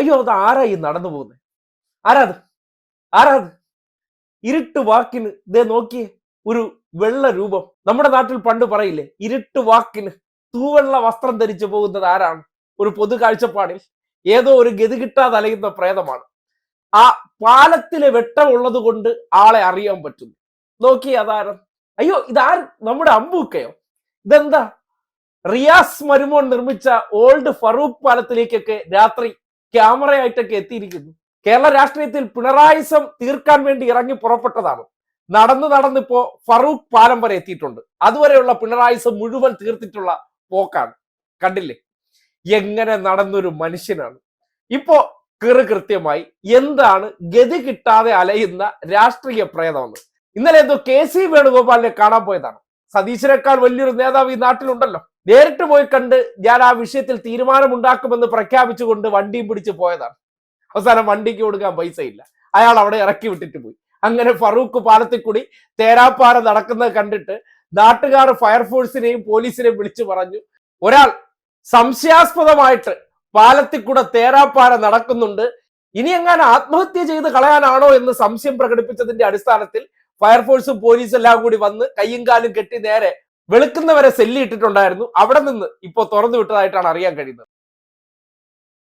അയ്യോ, അത് ആരാ ഈ നടന്നു പോകുന്നത്? ആരാത്? ആരാത്? ഇരുട്ട് വാക്കിന് ദേ നോക്കിയേ, ഒരു വെള്ള രൂപം. നമ്മുടെ നാട്ടിൽ പണ്ട് പറയില്ലേ, ഇരുട്ട് വാക്കിന് തൂവെള്ള വസ്ത്രം ധരിച്ചു പോകുന്നത് ആരാണ്? ഒരു പൊതു കാഴ്ചപ്പാടിൽ ഏതോ ഒരു ഗതി കിട്ടാതെ അലയുന്ന പ്രേതമാണ്. ആ പാലത്തിലെ വെട്ടമുള്ളത് കൊണ്ട് ആളെ അറിയാൻ പറ്റുന്നു. നോക്കി അതാരം. അയ്യോ, ഇതാർ? നമ്മുടെ അമ്പൂക്കയോ? ഇതെന്താ റിയാസ് മരുമോൻ നിർമ്മിച്ച ഓൾഡ് ഫറൂഖ് പാലത്തിലേക്കൊക്കെ രാത്രി ക്യാമറയായിട്ടൊക്കെ എത്തിയിരിക്കുന്നു. കേരള രാഷ്ട്രീയത്തിൽ പിണറായിസം തീർക്കാൻ വേണ്ടി ഇറങ്ങി പുറപ്പെട്ടതാണ്. നടന്നിപ്പോ ഫറൂഖ് പാലം വരെ എത്തിയിട്ടുണ്ട്. അതുവരെയുള്ള പിണറായിസം മുഴുവൻ തീർത്തിട്ടുള്ള പോക്കാണ്. കണ്ടില്ലേ എങ്ങനെ നടന്നൊരു മനുഷ്യനാണ്. ഇപ്പോ കൃത്യമായി എന്താണ് ഗതി കിട്ടാതെ അലയുന്ന രാഷ്ട്രീയ പ്രേതമെന്ന്. ഇന്നലെ എന്തോ KC വേണുഗോപാലിനെ കാണാൻ പോയതാണ്. സതീശനേക്കാൾ വലിയൊരു നേതാവ് ഈ നാട്ടിലുണ്ടല്ലോ. നേരിട്ട് പോയി കണ്ട് ഞാൻ ആ വിഷയത്തിൽ തീരുമാനമുണ്ടാക്കുമെന്ന് പ്രഖ്യാപിച്ചുകൊണ്ട് വണ്ടിയും പിടിച്ച് പോയതാണ്. അവസാനം വണ്ടിക്ക് കൊടുക്കാൻ പൈസ ഇല്ല, അയാൾ അവിടെ ഇറക്കി വിട്ടിട്ട് പോയി. അങ്ങനെ ഫറൂഖ് പാലത്തിൽ കൂടി തേരാപ്പാറ നടക്കുന്നത് കണ്ടിട്ട് നാട്ടുകാർ ഫയർഫോഴ്സിനെയും പോലീസിനെയും വിളിച്ചു പറഞ്ഞു, ഒരാൾ സംശയാസ്പദമായിട്ട് പാലത്തിൽ കൂടെ തേരാപ്പാറ നടക്കുന്നുണ്ട്, ഇനി എങ്ങാനും ആത്മഹത്യ ചെയ്ത് കളയാനാണോ എന്ന് സംശയം പ്രകടിപ്പിച്ചതിന്റെ അടിസ്ഥാനത്തിൽ ഫയർഫോഴ്സും പോലീസും എല്ലാം കൂടി വന്ന് കയ്യും കാലും കെട്ടി നേരെ വെളുക്കുന്നവരെ സെല്ലി ഇട്ടിട്ടുണ്ടായിരുന്നു. അവിടെ നിന്ന് ഇപ്പോൾ തുറന്നു വിട്ടതായിട്ടാണ് അറിയാൻ കഴിയുന്നത്.